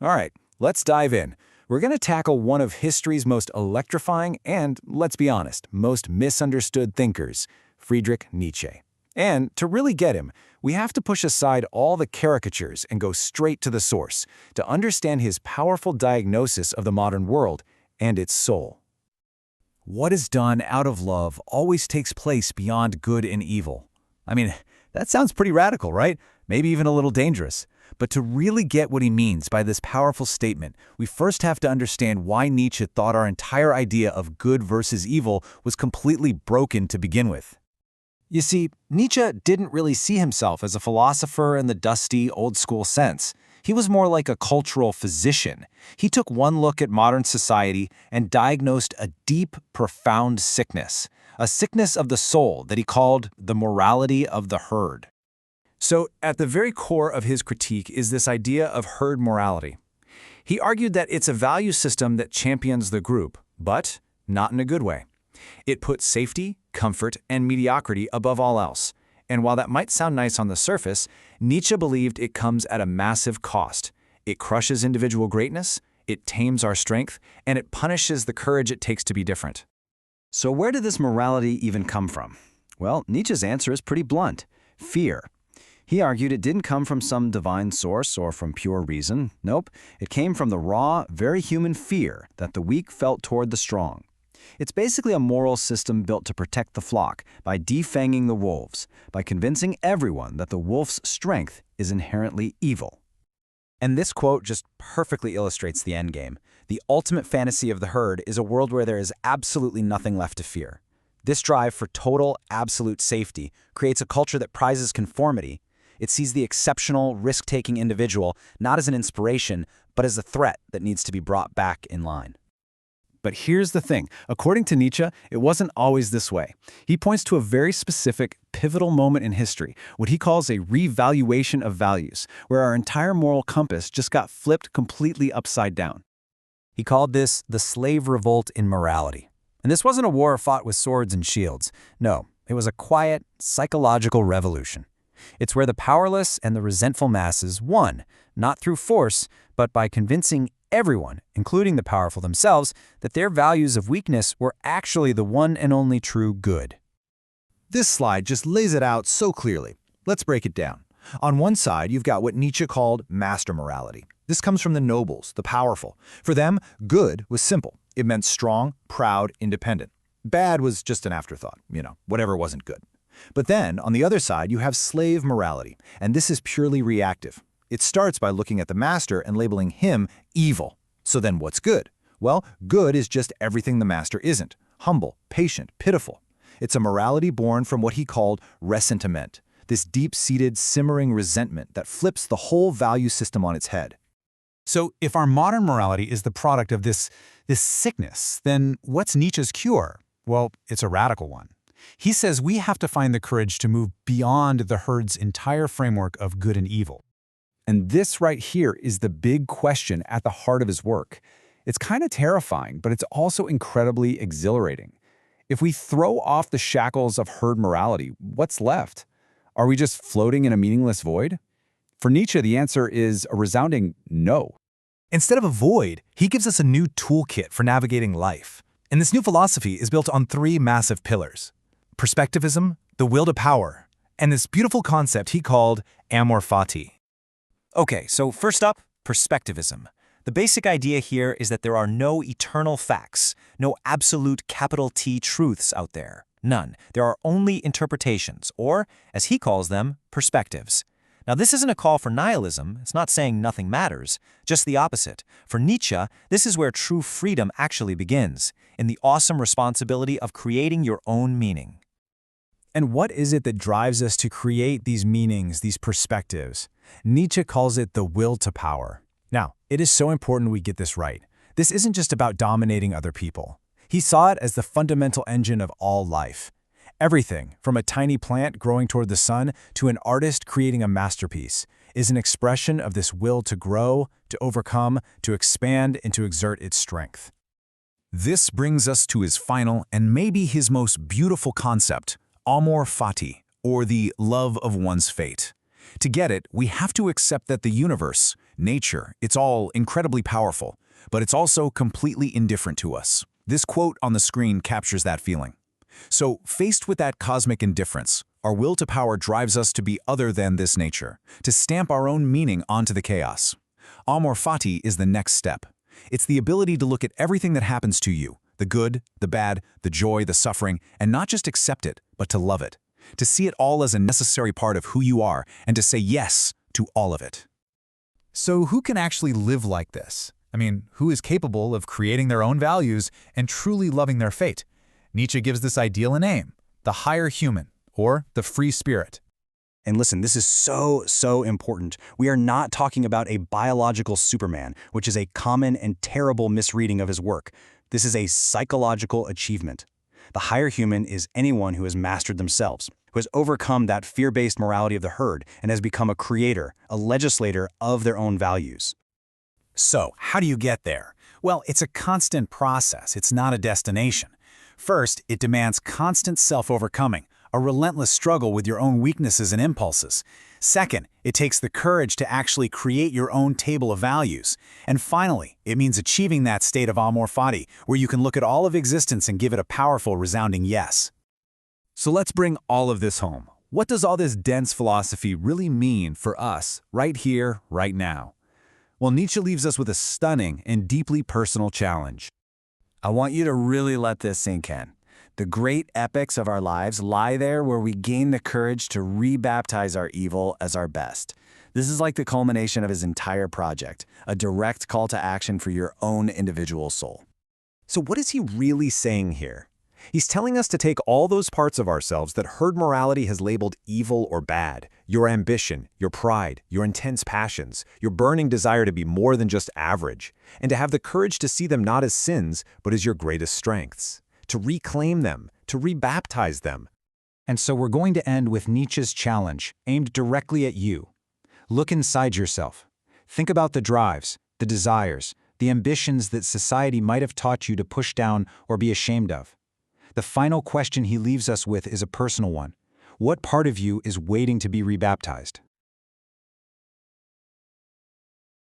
All right, let's dive in. We're going to tackle one of history's most electrifying and, let's be honest, most misunderstood thinkers, Friedrich Nietzsche. And to really get him, we have to push aside all the caricatures and go straight to the source to understand his powerful diagnosis of the modern world and its soul. What is done out of love always takes place beyond good and evil. I mean, that sounds pretty radical, right? Maybe even a little dangerous. But to really get what he means by this powerful statement, we first have to understand why Nietzsche thought our entire idea of good versus evil was completely broken to begin with. You see, Nietzsche didn't really see himself as a philosopher in the dusty, old-school sense. He was more like a cultural physician. He took one look at modern society and diagnosed a deep, profound sickness, a sickness of the soul that he called the morality of the herd. So, at the very core of his critique is this idea of herd morality. He argued that it's a value system that champions the group, but not in a good way. It puts safety, comfort, and mediocrity above all else. And while that might sound nice on the surface, Nietzsche believed it comes at a massive cost. It crushes individual greatness, it tames our strength, and it punishes the courage it takes to be different. So where did this morality even come from? Well, Nietzsche's answer is pretty blunt: fear. He argued it didn't come from some divine source or from pure reason. Nope, it came from the raw, very human fear that the weak felt toward the strong. It's basically a moral system built to protect the flock by defanging the wolves, by convincing everyone that the wolf's strength is inherently evil. And this quote just perfectly illustrates the endgame. The ultimate fantasy of the herd is a world where there is absolutely nothing left to fear. This drive for total, absolute safety creates a culture that prizes conformity. It sees the exceptional, risk-taking individual not as an inspiration, but as a threat that needs to be brought back in line. But here's the thing. According to Nietzsche, it wasn't always this way. He points to a very specific, pivotal moment in history, what he calls a revaluation of values, where our entire moral compass just got flipped completely upside down. He called this the slave revolt in morality. And this wasn't a war fought with swords and shields. No, it was a quiet, psychological revolution. It's where the powerless and the resentful masses won, not through force, but by convincing everyone, including the powerful themselves, that their values of weakness were actually the one and only true good. This slide just lays it out so clearly. Let's break it down. On one side, you've got what Nietzsche called master morality. This comes from the nobles, the powerful. For them, good was simple. It meant strong, proud, independent. Bad was just an afterthought, whatever wasn't good. But then, on the other side, you have slave morality, and this is purely reactive. It starts by looking at the master and labeling him evil. So then what's good? Well, good is just everything the master isn't: humble, patient, pitiful. It's a morality born from what he called ressentiment, this deep-seated, simmering resentment that flips the whole value system on its head. So if our modern morality is the product of this sickness, then what's Nietzsche's cure? Well, it's a radical one. He says we have to find the courage to move beyond the herd's entire framework of good and evil. And this right here is the big question at the heart of his work. It's kind of terrifying, but it's also incredibly exhilarating. If we throw off the shackles of herd morality, what's left? Are we just floating in a meaningless void? For Nietzsche, the answer is a resounding no. Instead of a void, he gives us a new toolkit for navigating life. And this new philosophy is built on three massive pillars: perspectivism, the will to power, and this beautiful concept he called amor fati. Okay, so first up, perspectivism. The basic idea here is that there are no eternal facts, no absolute capital T truths out there. None. There are only interpretations, or, as he calls them, perspectives. Now, this isn't a call for nihilism. It's not saying nothing matters. Just the opposite. For Nietzsche, this is where true freedom actually begins, in the awesome responsibility of creating your own meaning. And what is it that drives us to create these meanings, these perspectives? Nietzsche calls it the will to power. Now, it is so important we get this right. This isn't just about dominating other people. He saw it as the fundamental engine of all life. Everything, from a tiny plant growing toward the sun to an artist creating a masterpiece, is an expression of this will to grow, to overcome, to expand, and to exert its strength. This brings us to his final and maybe his most beautiful concept, amor fati, or the love of one's fate. To get it, we have to accept that the universe, nature, it's all incredibly powerful, but it's also completely indifferent to us. This quote on the screen captures that feeling. So, faced with that cosmic indifference, our will to power drives us to be other than this nature, to stamp our own meaning onto the chaos. Amor fati is the next step. It's the ability to look at everything that happens to you, the good, the bad, the joy, the suffering, and not just accept it, but to love it. To see it all as a necessary part of who you are, and to say yes to all of it. So who can actually live like this? I mean, who is capable of creating their own values and truly loving their fate? Nietzsche gives this ideal a name, the higher human, or the free spirit. And listen, this is so important. We are not talking about a biological Superman, which is a common and terrible misreading of his work. This is a psychological achievement. The higher human is anyone who has mastered themselves, who has overcome that fear-based morality of the herd and has become a creator, a legislator of their own values. So, how do you get there? Well, it's a constant process. It's not a destination. First, it demands constant self-overcoming, a relentless struggle with your own weaknesses and impulses. Second, it takes the courage to actually create your own table of values. And finally, it means achieving that state of amor fati, where you can look at all of existence and give it a powerful, resounding yes. So let's bring all of this home. What does all this dense philosophy really mean for us, right here, right now? Well, Nietzsche leaves us with a stunning and deeply personal challenge. I want you to really let this sink in. The great epics of our lives lie there where we gain the courage to rebaptize our evil as our best. This is like the culmination of his entire project, a direct call to action for your own individual soul. So what is he really saying here? He's telling us to take all those parts of ourselves that herd morality has labeled evil or bad, your ambition, your pride, your intense passions, your burning desire to be more than just average, and to have the courage to see them not as sins, but as your greatest strengths, to reclaim them, to rebaptize them. And so we're going to end with Nietzsche's challenge, aimed directly at you. Look inside yourself. Think about the drives, the desires, the ambitions that society might have taught you to push down or be ashamed of. The final question he leaves us with is a personal one. What part of you is waiting to be rebaptized?